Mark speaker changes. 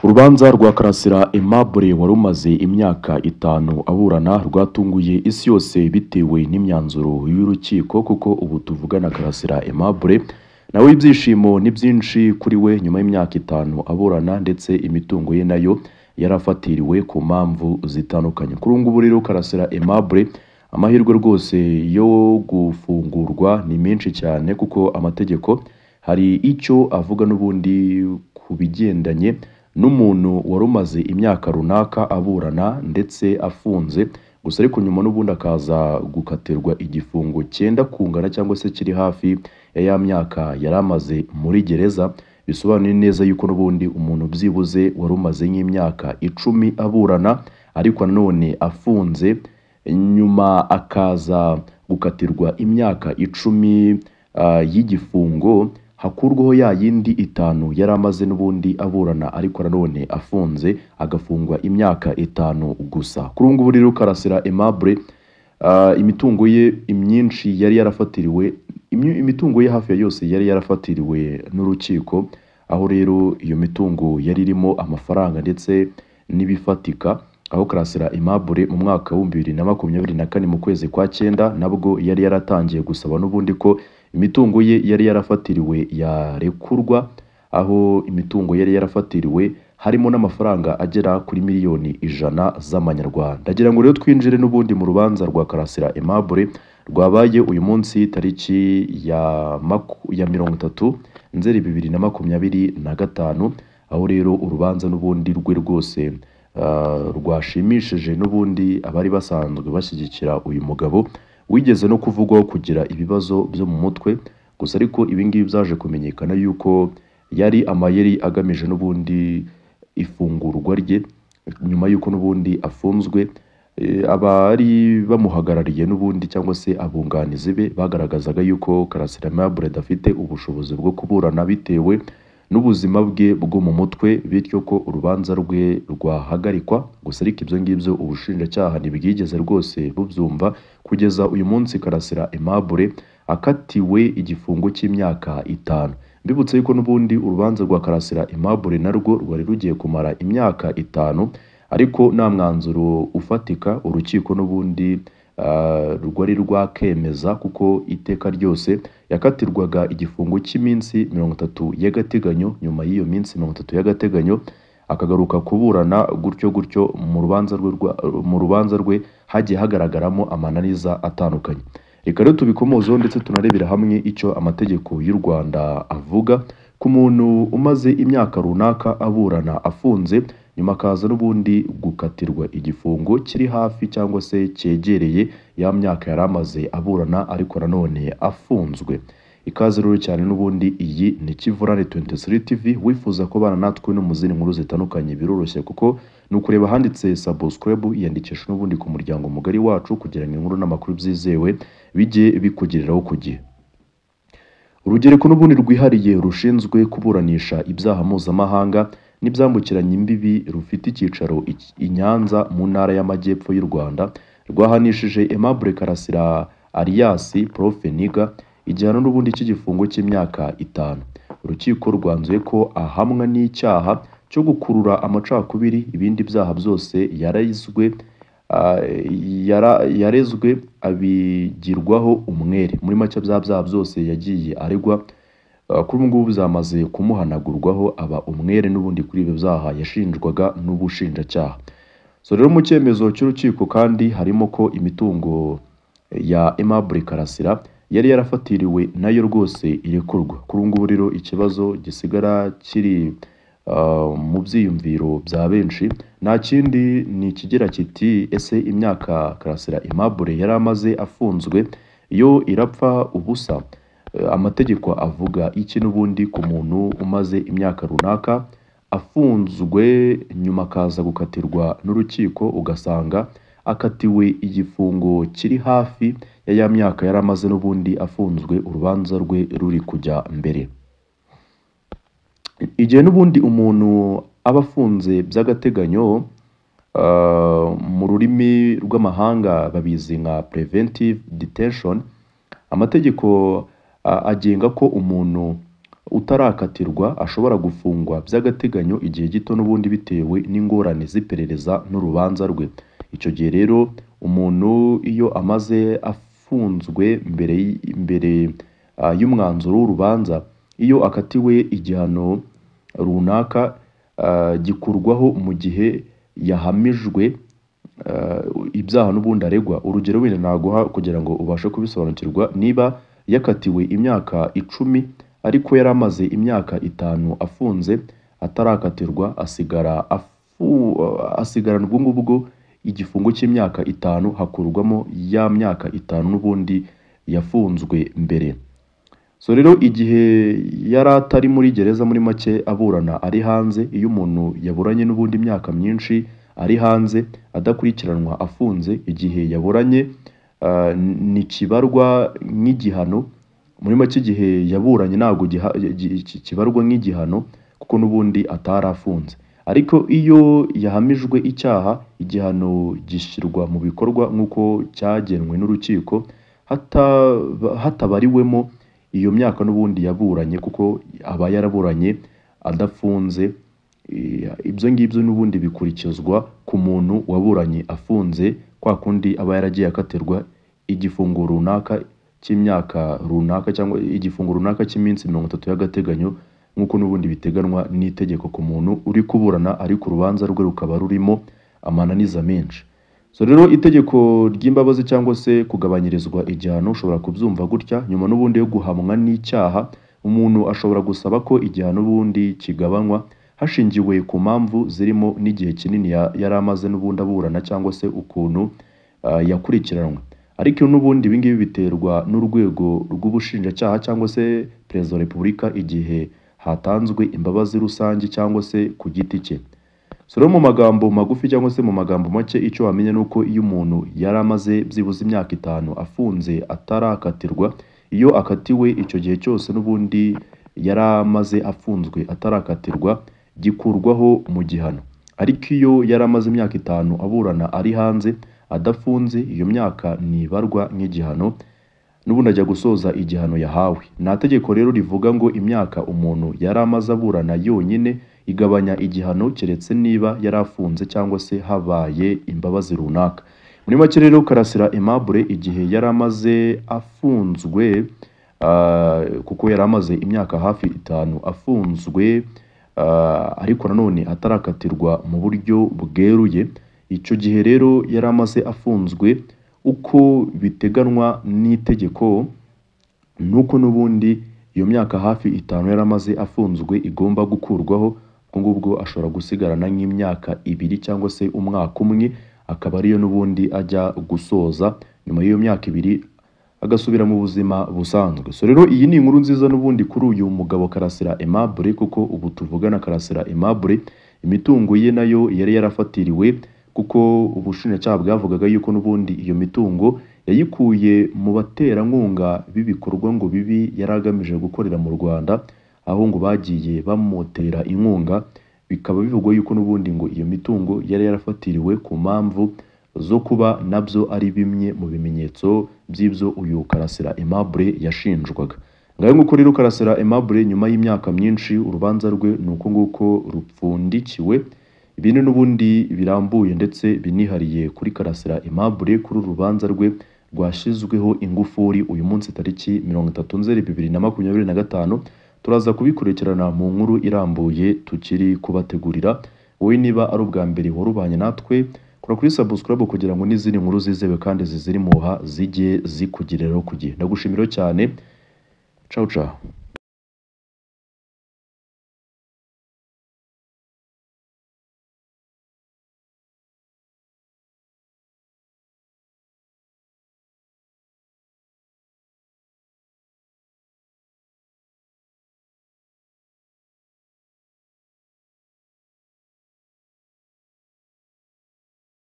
Speaker 1: Urubanza rwa Karasira Aimable wari umaze imyaka 5 aburana rwatunguye isi yose bitewe n'imyanzuro y'urukiko kuko ubu tuvugana Karasira Aimable nawe ibyishimo ni byinshi kuri we nyuma y'imyaka 5 aburana ndetse imitungo ye nayo yarafatiriwe ku mpamvu zitandukanye. Kuri ngubu rero Karasira Aimable amahirwe rwose yo gufungurwa ni menshi cyane kuko amategeko hari icyo avuga n'ubundi kubigendanye n'umuntu wari umaze imyaka runaka aburana ndetse afunze gusa ariko nyuma n'ubundi akaza gukatirwa igifungo cyenda kungana cyangwa se kiri hafi ya myaka yaramaze muri gereza. Bisobanuye neza yuko n'ubundi umuntu byibuze wari umaze nk'imyaka 10 aburana ariko nanone afunze nyuma akaza gukatirwa imyaka 10 y'igifungo hakurwaho ya yindi 5 yaramaze n'ubundi aburana ariko nanone afunze agafungwa imyaka 5 gusa. Kuri ngubu rero Karasira Aimable imitungo ye imyinshi yari yarafatiriwe imitungo ye hafi ya yose yari yarafatiriwe n'urukiko, aho rero iyo mitungo yari irimo amafaranga ndetse n'ibifatika, aho Karasira Aimable mu mwaka wa 2024 mu kwezi kwa 9 nabwo yari yaratangiye gusaba n'ubundi ko imitungo ye yari yarafatiriwe yarekurwa, aho imitungo yari yarafatiriwe harimo n'amafaranga agera kuri miliyoni 100 z'amanyarwanda. Ndagira ngo rero twinjire n'ubundi mu rubanza rwa Karasira Aimable rwabaye uyu munsi tariki ya 30 Nzeri 2025, aho rero urubanza n'ubundi rwe rwose rwashimishije n'ubundi abari basanzwe bashyigikira uyu mugabo wigeze no kuvugwaho kugira ibibazo byo mu mutwe gusa ariko ibingibi byaje kumenyekana yuko yari amayeri agamije n'ubundi ifungurwa rye nyuma yuko n'ubundi afunzwe. Abari bamuhagarariye n'ubundi cyangwa se abunganizi be bagaragazaga yuko Karasira Aimable adafite ubushobozi bwo kuburana bitewe n'ubuzima bwe bwo mu mutwe, bityo ko urubanza rwe rwahagarikwa. Gusa ariko ibyo ngibyo ubushinjacyaha ntibwigeze rwose bubyumva kugeza uyu munsi Karasira Aimable akatiwe igifungo cy'imyaka 5. Mbibutse yuko n'ubundi urubanza rwa Karasira Aimable narwo rwari rugiye kumara imyaka 5 ariko nta mwanzuro ufatika urukiko n'ubundi rwari rwakemeza kuko iteka ryose yakatirwaga igifungo cy'iminsi 30 y'agateganyo. Nyuma y'iyo minsi 30 y'agateganyo akagaruka kuburana gutyo mu rubanza rwe hagiye hagaragaramo amananiza atandukanye. Reka rero tubikomozo ndetse tunarebera hamwe icyo amategeko y'u Rwanda avuga ku muntu umaze imyaka runaka aburana afunze nyuma akaza n'ubundi gukatirwa igifungo kiri hafi cyangwa se cyegereye ya myaka yaramaze aburana ariko nanone afunzwe. Ikaze rero cyane n'ubundi iyi ni Kivurane 23 TV. Wifuza ko bana natwe no muzindi nkuru zitandukanye biroroshye kuko nukureba handitse subscribe yandikisha n'ubundi ku muryango mugari wacu kugira ngo inkuru n'amakuru byizewe bijye bikugereraho ku gihe. Urugereko n'ubundi rwihariye rushinzwe kuburanisha ibyaha mpuzamahanga n'ibyambukiranya imbibi rufite icyicaro i Nyanza mu ntara y'Amajyepfo y'u Rwanda rwahanishije Aimable Karasira alias Prof Niga igihano n'ubundi cy'igifungo cy'imyaka 5. Urukiko rwanzuye ko ahamwa n'icyaha cyo gukurura amacakubiri, ibindi byaha byose yarezwe abigirwaho umwere. Muri make byaha byose yagiye aregwa kuri ngubu zamaze kumuhanagurwaho aba umwere n'ubundi kuri ibyo byaha yashinjwaga n'ubushinjacyaha. So rero mu cyemezo cy'urukiko kandi harimo ko imitungo ya Aimable Karasira yari yarafatiriwe nayo rwose irekurwa. Kuri ngubu rero ikibazo gisigara kiri mu byiyumviro bya benshi nta kindi ni kigira kiti ese imyaka Karasira Aimable yari amaze afunzwe yo irapfa ubusa? Amategeko avuga iki n'ubundi ku muntu umaze imyaka runaka afunzwe nyuma akaza gukatirwa n'urukiko ugasanga akatiwe igifungo kiri hafi ya myaka yaramaze n'ubundi afunzwe urubanza rwe ruri kujya mbere. Igihe n'ubundi umuntu aba afunze by'agateganyo mu rurimi rw'amahanga babizi nka preventive detention, amategeko agenga ko umuntu utarakatirwa ashobora gufungwa by'agateganyo igihe gito n'ubundi bitewe n'ingorane z'iperereza n'urubanza rwe. Icyo gihe rero umuntu iyo amaze afunzwe mbere y'umwanzuro w'urubanza, iyo akatiwe igihano runaka gikurwaho mu gihe yahamijwe ibyaha n'ubundi aregwa. Urugero wenda naguha kugira ngo ubashe kubisobanukirwa: niba yakatiwe imyaka 10 ariko yari amaze imyaka 5 afunze atarakatirwa, asigarana ubwo ngubwo igifungo cy'imyaka 5 hakurwamo ya myaka 5 n'ubundi yafunzwe mbere. So rero igihe yari atari muri gereza, muri make aburana ari hanze, iyo umuntu yaburanye n'ubundi imyaka myinshi ari hanze adakurikiranwa afunze, igihe yaburanye ni kibarwa nk'igihano. Muri make igihe yaburanye ntabwo kibarwa nk'igihano kuko n'ubundi atarafunze. Ariko iyo yahamijwe icyaha, igihano gishyirwa mu bikorwa nk'uko cyagenwe n'urukiko, hatabariwemo iyo myaka n'ubundi yaburanye, kuko aba yaraburanye adafunze. Ibyo ngibyo n'ubundi bikurikizwa ku muntu waburanye afunze, kwa kundi aba yaragiye akatirwa igifungo runaka cy'imyaka runaka cyangwa igifungo runaka cy'iminsi 30 y'agateganyo, nk'uko n'ubundi biteganwa n'itegeko ku muntu uri kuburana ariko urubanza rwe rukaba rurimo amananiza menshi. So rero itegeko ry'imbabazi cyangwa se kugabanyirizwa igihano ushobora kubyumva gutya: nyuma n'ubundi yo guhamwa n'icyaha, umuntu ashobora gusaba ko igihano n'ubundi kigabanywa hashingiwe ku mpamvu zirimo n'igihe kinini yari amaze n'ubundi aburana cyangwa se ukuntu yakurikiranwe. Ariko n'ubundi ibi ngibi biterwa n'urwego rw'ubushinjacyaha cyangwa se Perezida wa Repubulika igihe hatanzwe imbabazi rusange cyangwa se ku giti cye. So rero mu magambo magufi cyangwa se mu magambo make, icyo wamenya nuko iyo umuntu yari amaze byibuze imyaka 5 afunze atarakatirwa, iyo akatiwe icyo gihe cyose n'ubundi yari amaze afunzwe atarakatirwa, gikurwaho mu gihano. Ariko iyo yari amaze imyaka 5 aburana ari hanze adafunze, iyo myaka nibarwa nk'igihano n'ubundi ajya gusoza igihano yahawe. Nta tegeko rero rivuga ngo imyaka umuntu yari amaze aburana yonyine igabanya igihano, keretse niba yari afunze cyangwa se habaye imbabazi runaka. Muri make rero Karasira Aimable igihe yari amaze afunzwe, kuko yari amaze imyaka hafi 5 afunzwe, ariko nanone atarakatirwa mu buryo bweruye, icyo gihe rero yari amaze afunzwe uko biteganwa n'itegeko, nuko n'ubundi iyo myaka hafi 5 yari amaze afunzwe igomba gukurwaho. Ngubwo ashobora gusigarana nk'imyaka 2 cyangwa se umwaka umwe, akaba ariyo n'ubundi ajya gusoza. Nyuma y'iyo myaka 2 agasubira mu buzima busanzwe. So rero iyi ni inkuru nziza n'ubundi kuri uyu mugabo Karasira Aimable, kuko ubu tuvugana Karasira Aimable imitungo ye nayo yari yarafatiriwe, kuko ubushinjacyaha bwavugaga yuko n'ubundi iyo mitungo yayikuye mu baterankunga b'ibikorwa ngo bibi yari agamije gukorera mu Rwanda, aho ngo bagiye bamutera inkunga. Bikaba bivugwa yuko n'ubundi ngo iyo mitungo yari yarafatiriwe ku mpamvu zo kuba nabyo ari bimwe mu bimenyetso by'ibyo uyu Karasira Aimable yashinjwaga. Ngaho nguko rero Karasira Aimable nyuma y'imyaka myinshi urubanza rwe nuko nguko rupfundikiwe. Ibintu n'ubundi birambuye ndetse binihariye kuri Karasira Aimable kuri urubanza rwe rwashyizweho ingufuri uyu munsi tariki 30 Nzeri 2025. Turaza kubikurikirana mu nkuru irambuye tukiri kubategurira. Wowe niba ari ubwa mbere warubanye natwe, kora kuri subscribe kugira ngo n'izindi nkuru zizewe kandi ziziri muha zijye zikugereraho ku gihe. Ndagushimira cyane. Ciao ciao.